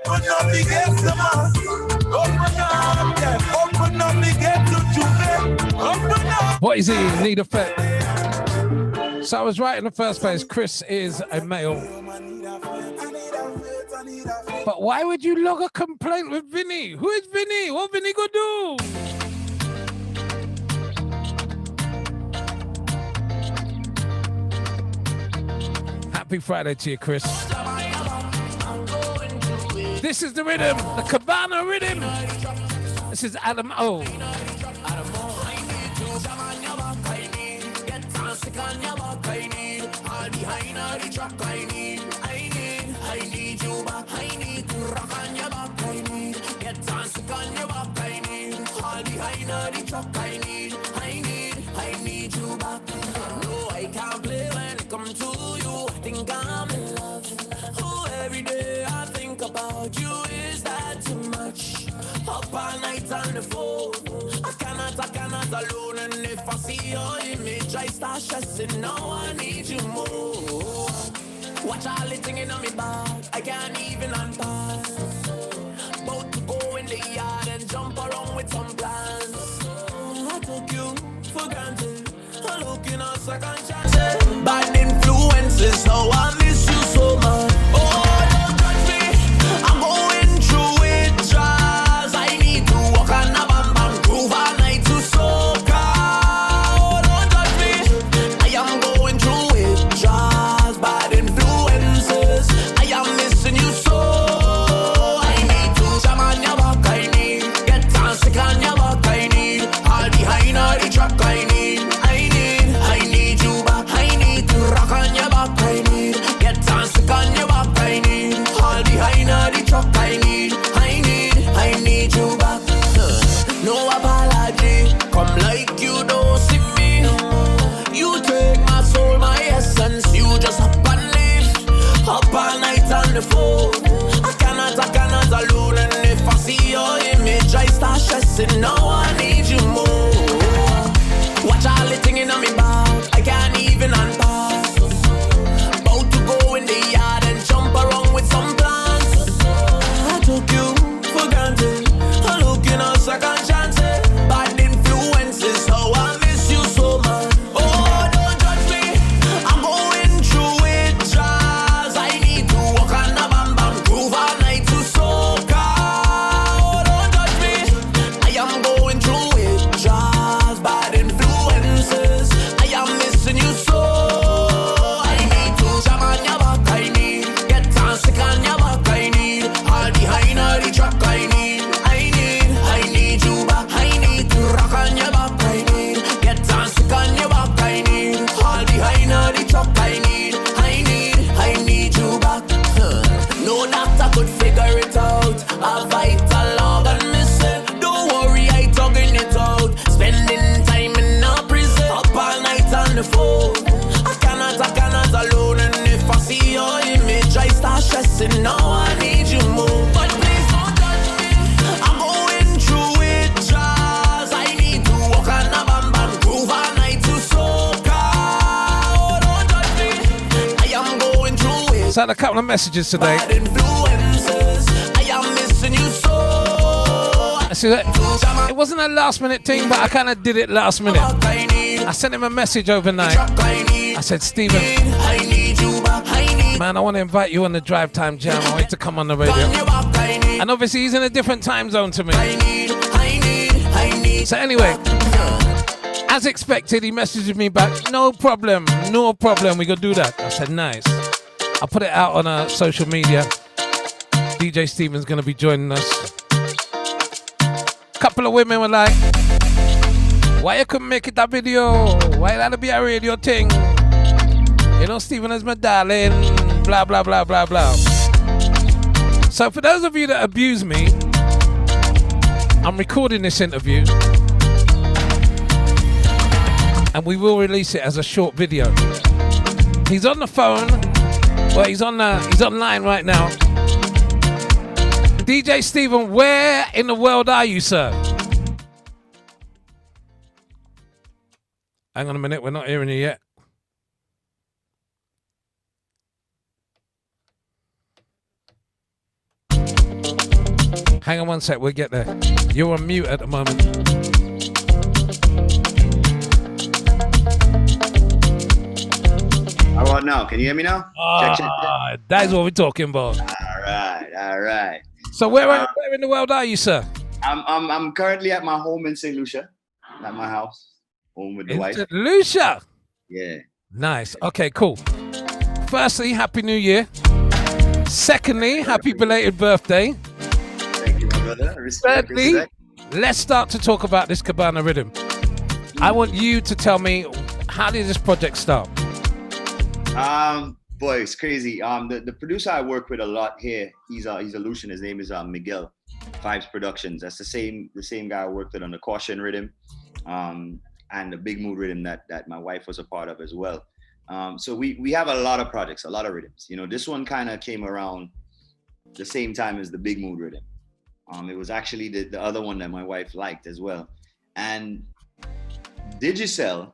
Open up the gates, the man. Open up them. Open up the gates to Juve. Open up. What is he? Need effect. So I was right in the first place. Chris is a male. But why would you log a complaint with Vinny? Who is Vinny? What Vinny gonna do? Happy Friday to you, Chris. This is the rhythm, the Cabana rhythm. This is Adam O. I need you back. No, I can't play when it comes to you. I think I'm in love. Oh, every day I think about you. Is that too much? Up all night on the phone. I cannot alone. And if I see your image, I start stressing. Now I need you more. Watch all the thing on me back. I can't even unpack. About to go in the yard and jump around with some plans. I took you for granted. I'm looking at second chances. Bad influences, how I miss you so much. Oh, don't touch me. I'm going through it, Charles. I need to walk on a bam bam groove all night to soca. Oh, don't touch me. I am going through it, Charles. Bad influences. I am missing you so. I need to jam on your back. I need get dancing on your back. I need all behind all the track. I need you back. I need to rock on your back. I need get dancing on your back. I need all behind all the truck. I need you back. No apology. Come like you don't see me. You take my soul, my essence. You just up and leave. Up all night on the phone. I cannot alone. And if I see your image, I start stressing. Now I need you more. Watch all the thing in me back. I can't even unpack. About to go in the yard and jump around with some plans. I took you for granted. I'm looking at second chances. Bad influences, how I miss you so much. Oh, don't judge me. I'm going through it, Charles. I need to walk on a bam bam groove all night to soca. Oh, don't judge me. I am going through it, Charles. Bad influences. I am missing you so. I need to jam on your back. I need get dancing on your back. I need all behind all the track. I need you back. I need to rock on your back. I need get dancing on your back. I need all behind all the track. I need you back. No doctor could figure it out. A vital organ missing. Don't worry, I tugging it out. Spending time in a prison. Up all night on the phone. I cannot alone. And if I see your image, I start stressing. Now I need you more. But please don't judge me. I'm going through it, Charles. I need to walk on a bam bam groove all night to soca. Oh, don't judge me. I am going through it. So I had a couple of messages today. Bad influences. I am missing you so. See that? It wasn't a last minute thing, but I kind of did it last minute. I sent him a message overnight. I said, Stephen, man, I want to invite you on the Drivetime Jam. I want you to come on the radio. And obviously he's in a different time zone to me. So anyway, as expected, he messaged me back. No problem, we gonna do that. I said, nice. I put it out on social media. DJ Stephen's gonna be joining us. Couple of women were like, why you couldn't make it a video? Why that'll be a radio thing? You know, Stephen is my darling, blah, blah, blah, blah, blah. So for those of you that abuse me, I'm recording this interview and we will release it as a short video. He's on the phone, well, he's online right now. DJ Stephen, where in the world are you, sir? Hang on a minute, we're not hearing you yet. Hang on one sec, we'll get there. You're on mute at the moment. How about now? Can you hear me now? Check. That's what we're talking about. All right. So where in the world are you, sir? I'm currently at my home in St. Lucia, at my house, home with the wife. St. Lucia. Yeah. Nice. Okay, cool. Firstly, Happy New Year. Secondly, happy belated birthday. Thank you, my brother. Respect. Thirdly, let's start to talk about this Cabana rhythm. I want you to tell me, how did this project start? Boy, it's crazy. The producer I work with a lot here, he's a Lucian. His name is Miguel, Vibes Productions. That's the same guy I worked with on the Caution rhythm, and the Big Mood rhythm that my wife was a part of as well. So we have a lot of projects, a lot of rhythms. You know, this one kind of came around the same time as the Big Mood rhythm. It was actually the other one that my wife liked as well. And Digicel,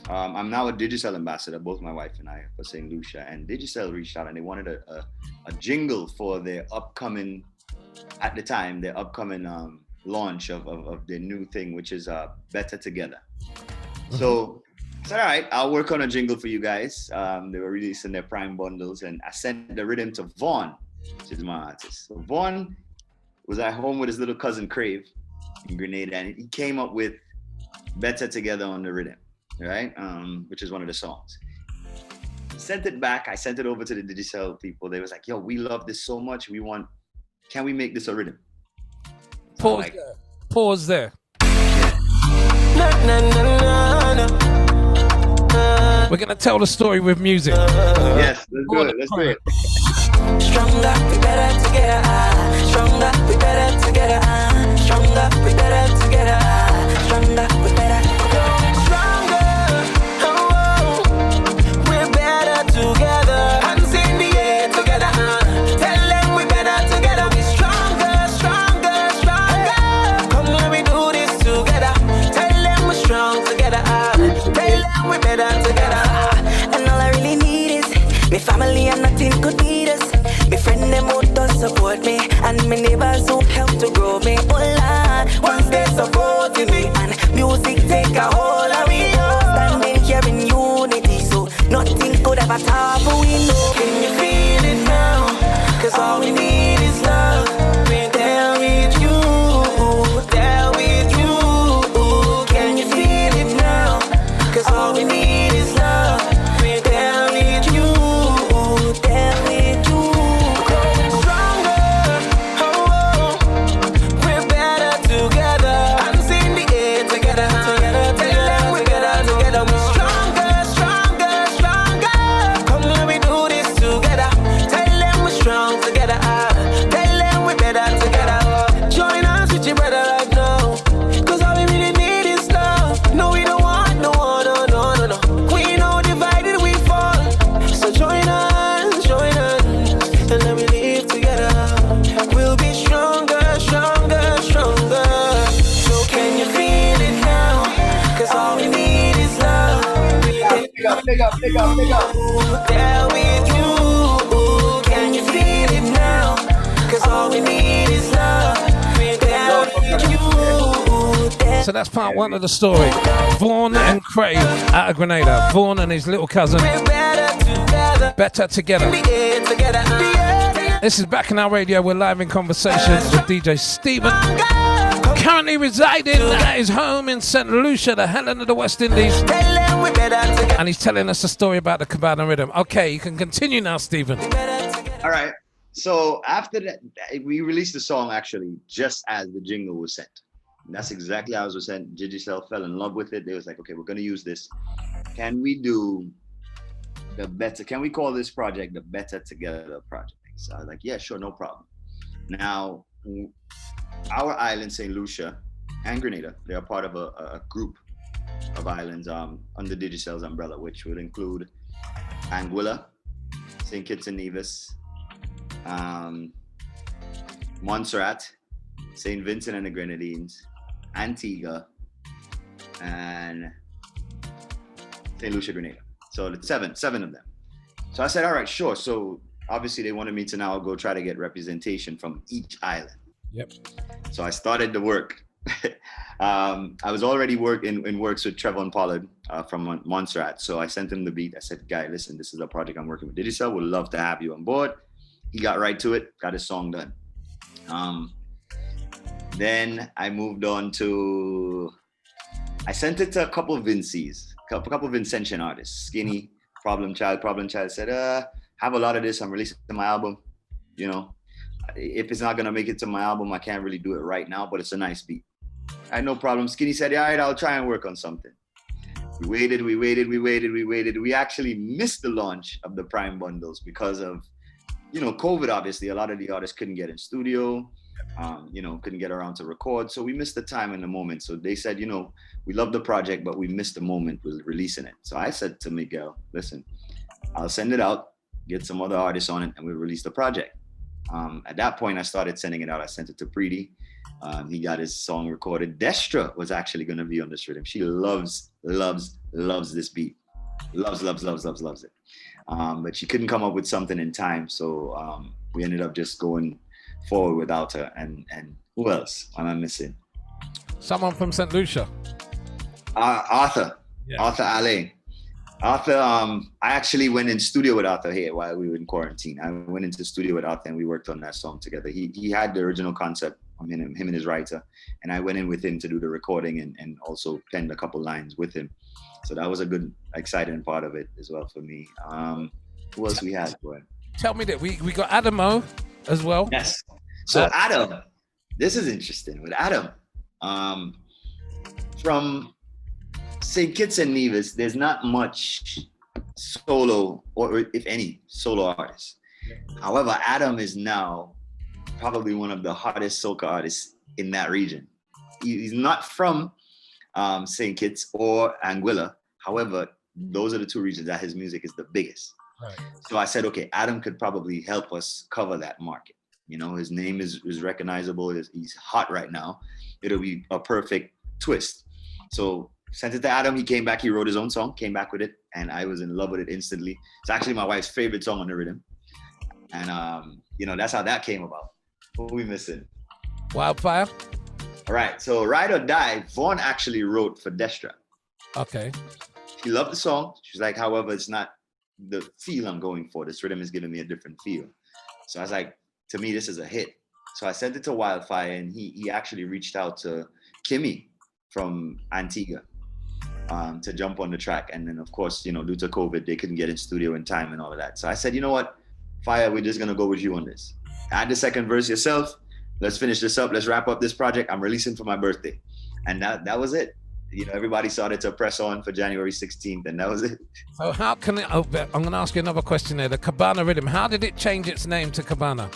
I'm now a Digicel ambassador, both my wife and I, for St. Lucia. And Digicel reached out and they wanted a jingle for their upcoming, at the time, their upcoming launch of their new thing, which is Better Together. So I said, all right, I'll work on a jingle for you guys. They were releasing their Prime bundles and I sent the rhythm to Vaughn, which is my artist. So Vaughn was at home with his little cousin Crave in Grenada and he came up with Better Together on the rhythm. Right, which is one of the songs. Sent it back. I sent it over to the Digicel people. They was like, "Yo, we love this so much. Can we make this a rhythm?" Pause there. Pause there. We're gonna tell the story with music. Yes, let's do it. Let's do it. Stronger, we better together. Stronger, we better together. Stronger, we better together. Stronger, we better. Together, hands in the air together. Tell them we better together. We stronger, stronger, stronger. Come let me do this together. Tell them we're strong together. Tell them we better together. And all I really need is me family and nothing could beat us. Me friend them who does support me and me neighbors who help to grow me. Oh Lord, once they supporting me and music take a hold of me. Standing here in unity, so nothing could ever top what we know. Can you feel it now? Cause all we need is love. We're there with you, there with you. Can you feel it now? Cause all we need is love. We're there with you, there with you. Growing stronger, oh, we're better together. Hands in the air together, together. Tell them we're better together. We're stronger, stronger, stronger. Come let me do this together. Tell them we're strong together. Tell them we're better together. Join us with your brother right now. Cause all we really need is love. No, we don't want no one, no, no, no, no. We know divided we fall. So join us, and let me live together. We'll be stronger, stronger, stronger. So can you feel it now? Cause all we need is love. Pick up. There with you. Can you feel it now? Cause all we need is love. There with you. So that's part one of the story. Vaughn and Crave out of Grenada. Vaughn and his little cousin. We're better together. Better together. The air together. This is Back in Our Radio. We're live in conversation with DJ Stephen. Currently residing at his home in St. Lucia, the Helen of the West Indies. Tell them we're better together. And he's telling us a story about the Cabana rhythm. Okay, you can continue now, Stephen. All right. So after that, we released the song actually just as the jingle was sent. And that's exactly how it was sent. Digicel fell in love with it. They was like, okay, we're gonna use this. Can we do the better? Can we call this project the Better Together project? So I was like, yeah, sure, no problem. Now, our island, St. Lucia and Grenada, they are part of a group of islands under Digicel's umbrella, which would include Anguilla, St. Kitts and Nevis, Montserrat, St. Vincent and the Grenadines, Antigua, and St. Lucia, Grenada. So it's seven of them. So I said, all right, sure. So obviously they wanted me to now go try to get representation from each island. Yep. So I started the work. I was already in works with Trevor Pollard from Montserrat. So I sent him the beat. I said, guy, listen, this is a project I'm working with Digicel. Would love to have you on board. He got right to it, got his song done. Then I moved on to, I sent it to a couple of Vincies, a couple of Vincentian artists, Skinny, Problem Child said, have a lot of this, I'm releasing my album. You know, if it's not gonna make it to my album, I can't really do it right now, but it's a nice beat. I had no problem. Skinny said, yeah, all right, I'll try and work on something. We waited. We actually missed the launch of the Prime bundles because of, you know, COVID, obviously. A lot of the artists couldn't get in studio, you know, couldn't get around to record. So we missed the time and the moment. So they said, you know, we love the project, but we missed the moment with releasing it. So I said to Miguel, listen, I'll send it out, get some other artists on it, and we'll release the project. At that point, I started sending it out. I sent it to Preeti. He got his song recorded. Destra was actually going to be on this rhythm. She loves this beat. Loves it. But she couldn't come up with something in time. So we ended up just going forward without her. And who else am I missing? Someone from St. Lucia. Arthur. Yeah. Arthur Alain. Arthur, I actually went in studio with Arthur here while we were in quarantine. I went into the studio with Arthur and we worked on that song together. He had the original concept, him and his writer, and I went in with him to do the recording and also penned a couple lines with him. So that was a good, exciting part of it as well for me. Who else we had? Boy? Tell me that we got Adamo as well. Yes. So Adam, this is interesting with Adam. From St. Kitts and Nevis, there's not much solo, or if any, solo artists. However, Adam is now probably one of the hottest soca artists in that region. He's not from St. Kitts or Anguilla. However, those are the two regions that his music is the biggest. Right. So I said, okay, Adam could probably help us cover that market. You know, his name is recognizable. He's hot right now. It'll be a perfect twist. So sent it to Adam. He came back. He wrote his own song, came back with it, and I was in love with it instantly. It's actually my wife's favorite song on the rhythm. And, you know, that's how that came about. What are we missing? Wildfire. All right. So Ride or Die, Vaughn actually wrote for Destra. Okay. She loved the song. She's like, however, it's not the feel I'm going for. This rhythm is giving me a different feel. So I was like, to me, this is a hit. So I sent it to Wildfire, and he actually reached out to Kimmy from Antigua to jump on the track. And then, of course, you know, due to COVID, they couldn't get in studio in time and all of that. So I said, you know what, Fire, we're just going to go with you on this. Add the second verse yourself. Let's finish this up. Let's wrap up this project. I'm releasing for my birthday. And that was it. You know, everybody started to press on for January 16th, and that was it. So how can it, I'm going to ask you another question there. The Cabana rhythm, how did it change its name to Cabana?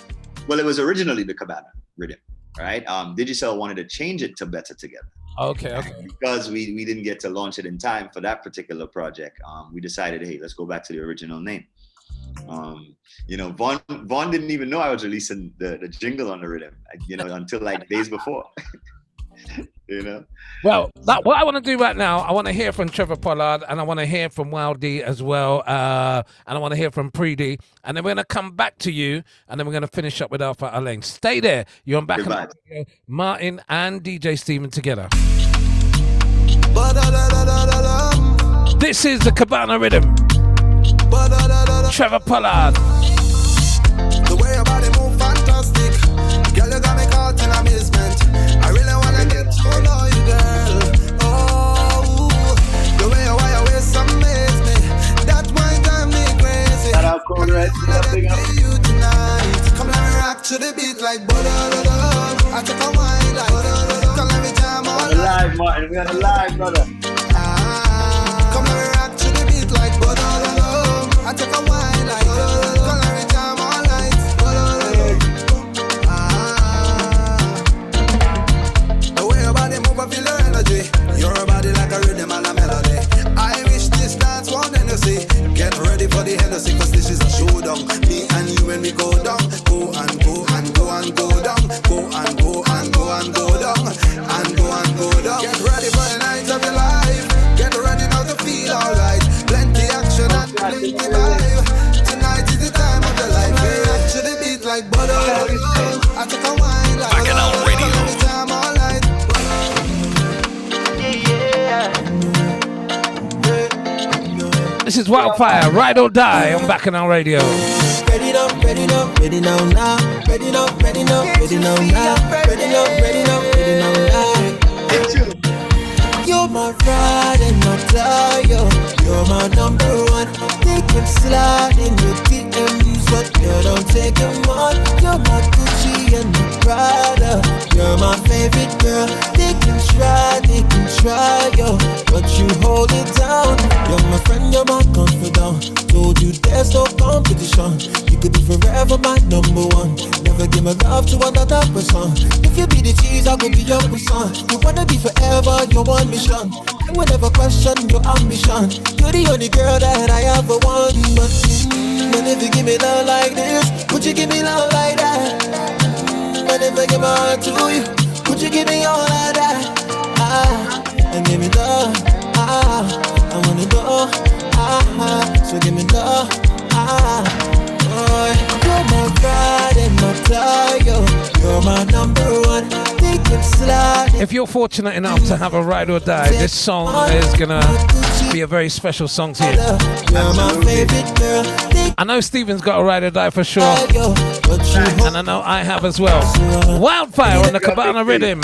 Well, it was originally the Cabana rhythm, right? Digicel wanted to change it to Better Together. Okay. Because we didn't get to launch it in time for that particular project, we decided, hey, let's go back to the original name. You know, Vaughn didn't even know I was releasing the jingle on the rhythm, you know, until like days before. You know. Well, what I want to do right now, I want to hear from Trevor Pollard, and I want to hear from Wildy as well, and I want to hear from Preeti, and then we're going to come back to you, and then we're going to finish up with Alpha Alain. Stay there. You're on Back on the Radio, Martin and DJ Steven together. This is the Cabana rhythm. Trevor Pollard. The way your body move, fantastic. Girl, you got me caught in amazement. I really wanna get to know you, girl. Oh, the way you wire waist amaze me. That one time me crazy. Shout out Conrad. You tonight. Come let me rock to the beat like ba-da-da-da. I take a wine like ba-da-da-da. Come let me jam all night. Live, Martin. We on the live, brother. Come let me rock to the beat like ba-da-da-da. I take a wine like ba-da-da-da. Come let me jam all night. I feel your energy, your body like a rhythm and a melody. I wish this dance one Hennessy. Get ready for the Hennessy, cause this is a showdown. Me and you when we go down. Go and go and go and go down. Go and go and go and go down. And go and go down. Get ready for the night of your life. Get ready now to feel alright. Plenty action and plenty vibe. Tonight is the time of your life. Rock to the beat like butter. I take a wine like butter. This is Wildfire, Ride or Die on Bacchanal Radio. Ready now, ready now, ready now, now. Ready now, ready now, ready now, now. Ready now, ready now, ready now, now. You're my ride and my die, you're my number one. They can slide in your DMs, but you don't take them on. You're my Gucci and my Prada. You're my favorite girl. They can try, yo, but you hold it down. You're my friend, you're my confidant. Told you there's no competition. You could be forever my number one. Never give my love to another person. If you be the cheese, I could be your croissant. You wanna be forever, you're one mission. I will never question your ambition. You're the only girl that I ever want. But if you give me love like this, would you give me love like that? And if I give my heart to you, would you give me all of that? And give me love, I wanna go, so give me love, boy. You're my pride and my die, you're my number one. They can slide. If you're fortunate enough to have a Ride or Die, this song is gonna be a very special song to you. You're my favorite girl. I know Steven's got a Ride or Die for sure, and I know I have as well. Wildfire on the Cabana Rhythm.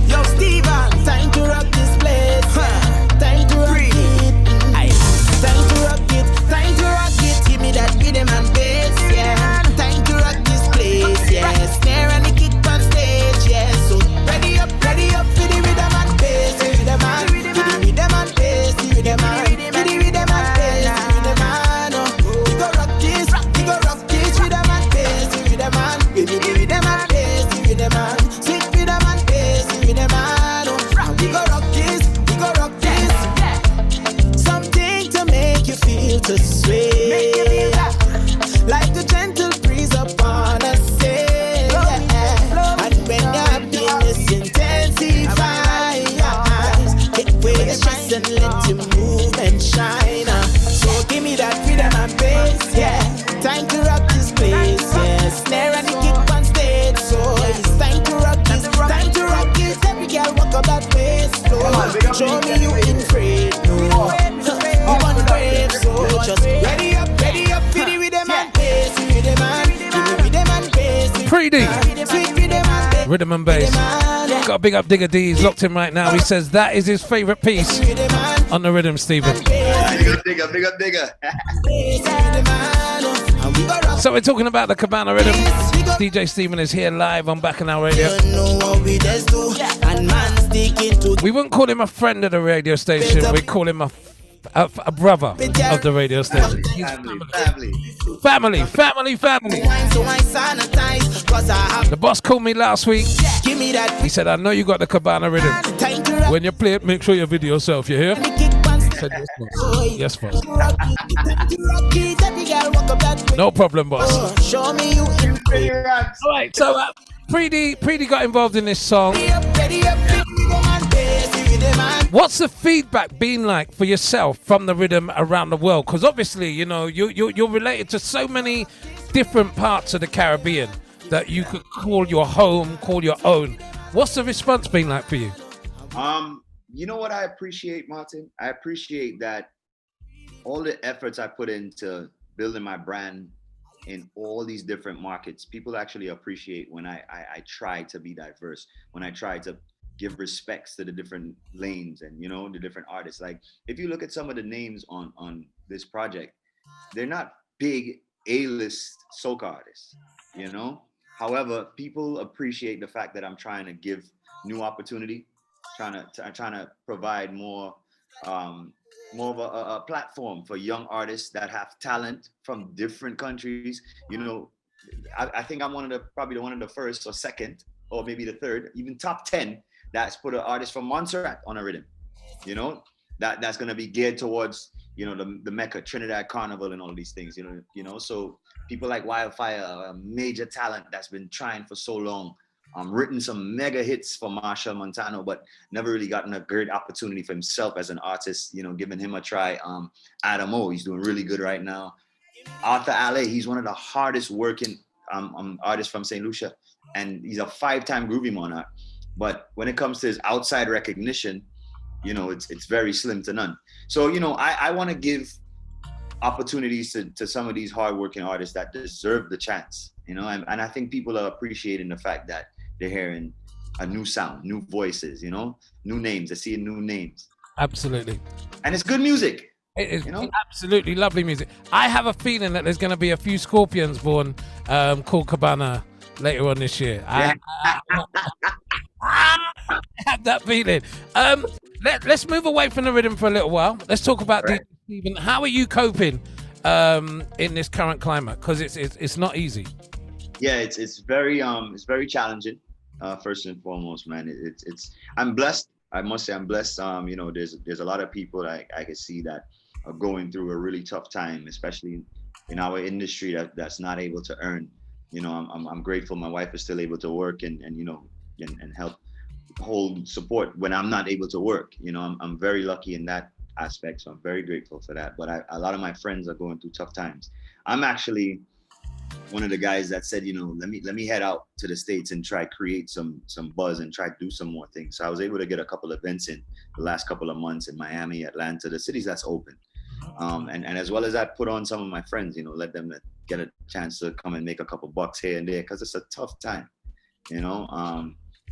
Yo, Steven, time to rock this place. Time to rock it. Time to rock it. Time to rock it. Give me that rhythm and bass, yeah. Time to rock this place, yeah. Snare and the kick on stage, yeah. So ready up for the rhythm and bass, the rhythm and for the rhythm and bass, the rhythm and for the rhythm and bass, the rhythm and we go rock this rhythm and bass, the rhythm and give me the rhythm and bass, the rhythm and sweet rhythm and bass, the rhythm and we go rock this, something to make you feel to sway, like the gentle breeze upon a sail, yeah. And when your happiness intensifies, take away the stress and let you move and shine. So give me that rhythm and bass, yeah. Time to rock this place, yeah. Snare and the kick on stage, so it's time to rock this, time to rock it. Every girl walk up that way slow. Show me you in afraid, no. You want to brave, so just ready up for the rhythm and bass, the rhythm and give me rhythm and bass. Pretty Sweet rhythm and bass. Rhythm and Bass. Got a big up Digger D. He's locked in right now. He says that is his favorite piece on the rhythm, Stephen. Big up, digger. So we're talking about the Cabana Rhythm. DJ Stephen is here live on Bacchanal Radio. We wouldn't call him a friend of the radio station. We call him a brother of the radio station. He's family. The boss called me last week. He said, I know you got the Cabana Rhythm. When you play it, make sure you video yourself. You hear? I said, yes, boss. No problem, boss. Show me you in All right, so Preedy got involved in this song. What's the feedback been like for yourself from the rhythm around the world? Because obviously, you know, you're related to so many different parts of the Caribbean that you could call your home, call your own. What's the response been like for you? You know what I appreciate, Martin? I appreciate that all the efforts I put into building my brand in all these different markets, people actually appreciate when I try to be diverse, when I try to give respects to the different lanes and, you know, the different artists. Like, if you look at some of the names on this project, they're not big A-list soca artists, you know? However, people appreciate the fact that I'm trying to give new opportunity, trying to provide more of a platform for young artists that have talent from different countries. You know, I think I'm probably one of the first or second, or maybe the third, even top 10 that's put an artist from Montserrat on a rhythm. You know, that's gonna be geared towards, you know, the Mecca, Trinidad Carnival and all these things, you know. So people like Wildfire, a major talent that's been trying for so long, written some mega hits for Marshall Montano, but never really gotten a great opportunity for himself as an artist, you know, giving him a try. Adam O, he's doing really good right now. Arthur Ale, he's one of the hardest working artists from St. Lucia, and he's a 5-time Groovy Monarch. But when it comes to his outside recognition, you know, it's very slim to none. So, you know, I want to give opportunities to some of these hardworking artists that deserve the chance, you know, and I think people are appreciating the fact that they're hearing a new sound, new voices, you know, new names. They're seeing new names. Absolutely. And it's good music. It is, you know? absolutely lovely music. I have a feeling that there's going to be a few Scorpions born called Cabana later on this year. Yeah. I have that feeling. Let's move away from the rhythm for a little while. Let's talk about Right. DJ Stephen. How are you coping in this current climate? Because it's not easy. Yeah, it's very challenging. First and foremost, man, it's I'm blessed. I must say I'm blessed. You know, there's a lot of people that I can see that are going through a really tough time, especially in our industry that's not able to earn. You know, I'm grateful my wife is still able to work and you know and help hold support when I'm not able to work. You know, I'm very lucky in that aspect, so I'm very grateful for that. But a lot of my friends are going through tough times. I'm actually one of the guys that said, you know, let me head out to the States and try create some buzz and try to do some more things. So I was able to get a couple events in the last couple of months in Miami, Atlanta, the cities that's open. And as well as that, put on some of my friends, you know, let them get a chance to come and make a couple bucks here and there, because it's a tough time, you know.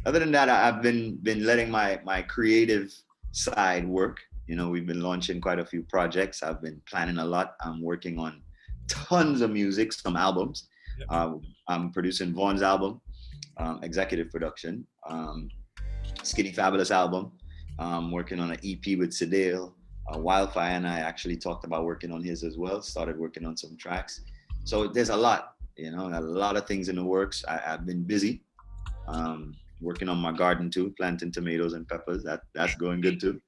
Other than that, I've been letting my creative side work. You know, we've been launching quite a few projects. I've been planning a lot. I'm working on tons of music, some albums. I'm producing Vaughn's album, executive production, Skinny Fabulous album. Working on an EP with Sedale. Wildfire and I actually talked about working on his as well. Started working on some tracks. So there's a lot, you know, a lot of things in the works. I've been busy. Working on my garden too, planting tomatoes and peppers. That's going good too.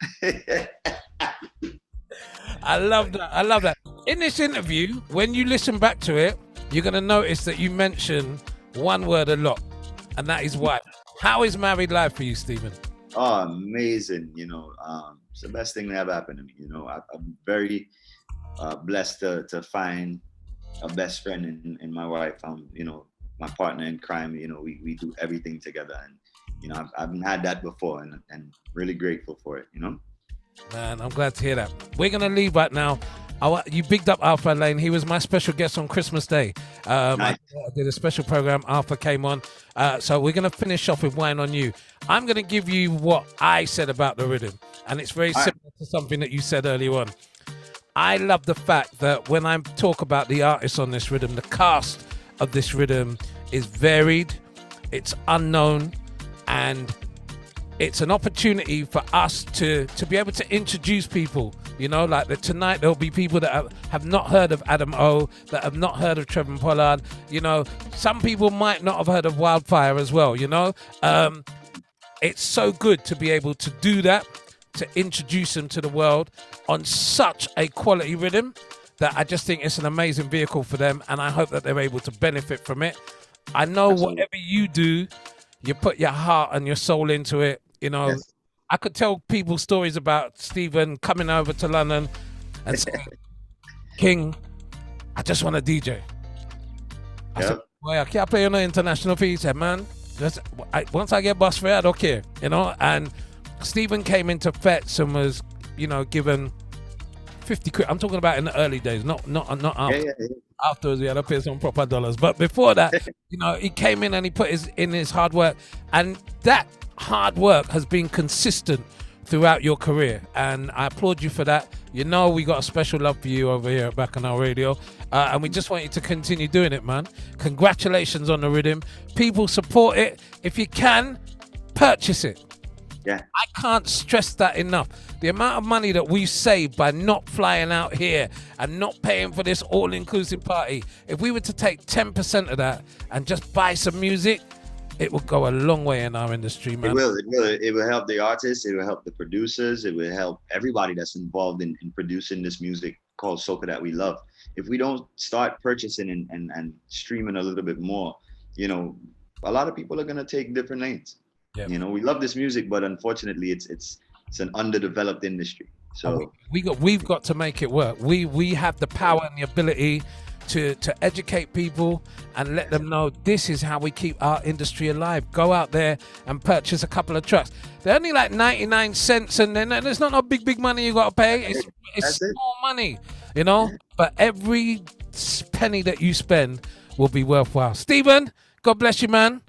I love that. In this interview, when you listen back to it, you're going to notice that you mention one word a lot, and that is wife. How is married life for you, Stephen? Oh, amazing. You know, it's the best thing that ever happened to me. You know, I'm very blessed to find a best friend in my wife. You know, my partner in crime. You know, we do everything together, and you know, I've had that before, and really grateful for it. You know. Man, I'm glad to hear that. We're going to leave right now. You bigged up Alpha Lane. He was my special guest on Christmas Day. Nice. I did a special program. Alpha came on. So we're going to finish off with Wine on You. I'm going to give you what I said about the rhythm. And it's very similar to something that you said earlier on. I love the fact that when I talk about the artists on this rhythm, the cast of this rhythm is varied, it's unknown, and it's an opportunity for us to be able to introduce people, you know, like tonight there'll be people that have not heard of Adam O, that have not heard of Trevor Pollard, you know, some people might not have heard of Wildfire as well, you know. It's so good to be able to do that, to introduce them to the world on such a quality rhythm that I just think it's an amazing vehicle for them, and I hope that they're able to benefit from it. I know whatever you do, you put your heart and your soul into it. You know, yes. I could tell people stories about Stephen coming over to London and saying, King, I just want a DJ. I said, well, I can't play on an international fee. He said, man, once I get bus fare, I don't care. You know, and Stephen came into Fets and was, you know, given 50 quid. I'm talking about in the early days, not after. Yeah. Afterwards, we had to pay some proper dollars. But before that, you know, he came in and he put his hard work. And that hard work has been consistent throughout your career. And I applaud you for that. You know, we got a special love for you over here at Bacchanal Radio. And we just want you to continue doing it, man. Congratulations on the rhythm. People support it. If you can, purchase it. Yeah. I can't stress that enough. The amount of money that we save by not flying out here and not paying for this all-inclusive party, if we were to take 10% of that and just buy some music, it will go a long way in our industry, man. It will help the artists, it will help the producers, it will help everybody that's involved in producing this music called soca that we love. If we don't start purchasing and streaming a little bit more, you know, a lot of people are going to take different lanes. Yep. You know, we love this music, but unfortunately, it's an underdeveloped industry. So we've got to make it work. We have the power and the ability. to educate people and let them know this is how we keep our industry alive. Go out there and purchase a couple of trucks. They're only like 99 cents, and then there's not no big money you got to pay. It's small money, you know, but every penny that you spend will be worthwhile. Stephen, God bless you, man.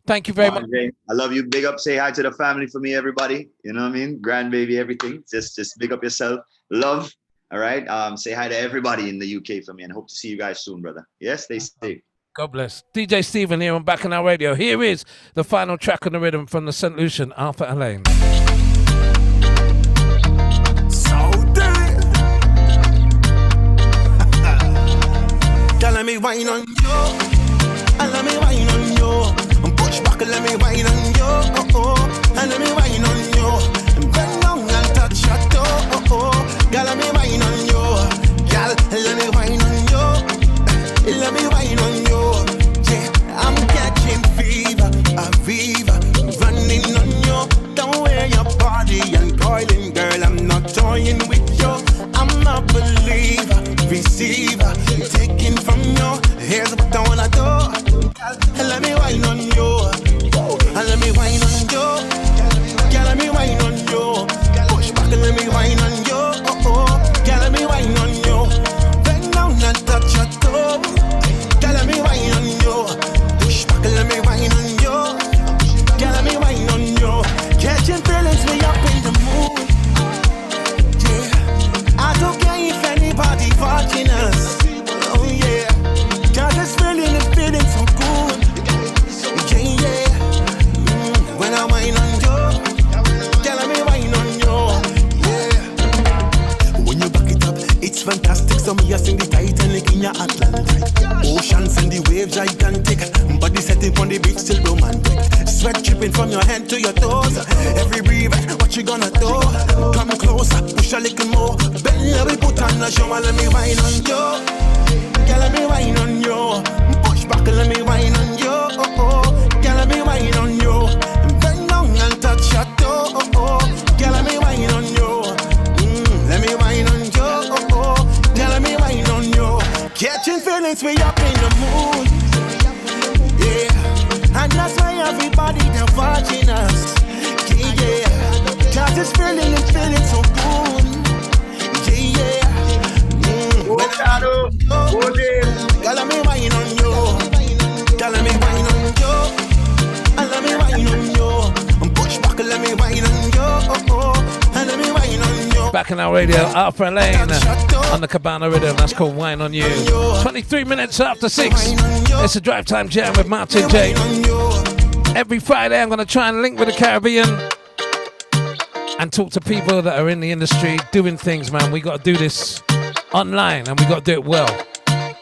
Thank you very much. I love you. Big up. Say hi to the family for me, everybody. You know what I mean? Grandbaby, everything. Just big up yourself. Love. All right. Say hi to everybody in the UK for me, and hope to see you guys soon, brother. Yes, stay safe. God bless. DJ Stephen here on Bacchanal Radio. Here is the final track on the rhythm from the St. Lucian, Alpha Elaine. Let me wine on you, and let me wine on you. Push back, let me wine on you, and let me wine on you. Bend down and touch your toe, girl, let me wine on you. Girl, let me wine on you, let me wine on you. Yeah, I'm catching fever, a fever, running on you. Don't wear your body and coiling, girl, I'm not toying with you. I'm a believer, receiver, taking from you. Here's what I wanna do. Let me wine on you. Let me wine on you. Girl, let me wine on you. Push back and let me wine on you. Girl, let me wine on you. Bend down and touch your toe. Girl, let me wine on you. Push back and let me wine on you. Girl, let me wine on you. Catching feelings, we up in the mood. I don't care if anybody watching us. Oh yeah, got this feeling, it's feeling so good. Yeah, yeah. When I wine on you, girl, let me wine on you. Yeah. When you back it up, it's fantastic. So me I sing the Titanic in your Atlantic. Oceans and the waves gigantic. Body setting on the beach still romantic. Sweat dripping from your head to your toes. Every breath, what you gonna do? Come closer, push a little more. Bend let me put on a show and let me wine on you. Girl, let me wine on you. Push back and let me wine on you. Girl, let me wine on you. Bend down and touch your toe. Girl, let me wine on you. Let me wine on you. Girl, let me wine on you. Catching feelings, we up in the mood. Yeah, and that's why everybody they're watching us. Yeah, cause it's feeling and feeling so good. Yeah, girl, let me wine on you. Girl, let me wine on you. And let me wine on you. Push back, let me wine on you. And let me wine on you. Bacchanal Radio, Alpha Elaine on the Cabana Rhythm. That's called Wine on You. 23 minutes after 6. It's a Drivetime Jam with Martin J. Every Friday, I'm going to try and link with the Caribbean and talk to people that are in the industry doing things, man. We got to do this online and we got to do it well.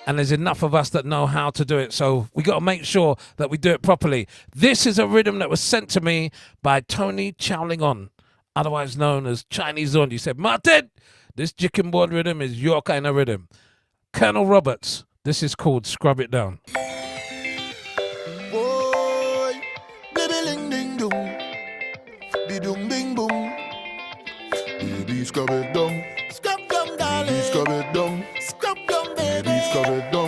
And there's enough of us that know how to do it. So we got to make sure that we do it properly. This is a rhythm that was sent to me by Tony Chowling-on, otherwise known as Chinese On. You said, Martin, this chicken board rhythm is your kind of rhythm. Colonel Roberts, this is called Scrub It Down. Boy, ding ding dong, di dong ding boom. Baby, scrub it down, scrub down, darling. Baby, scrub it down, scrub down, baby, scrub it down.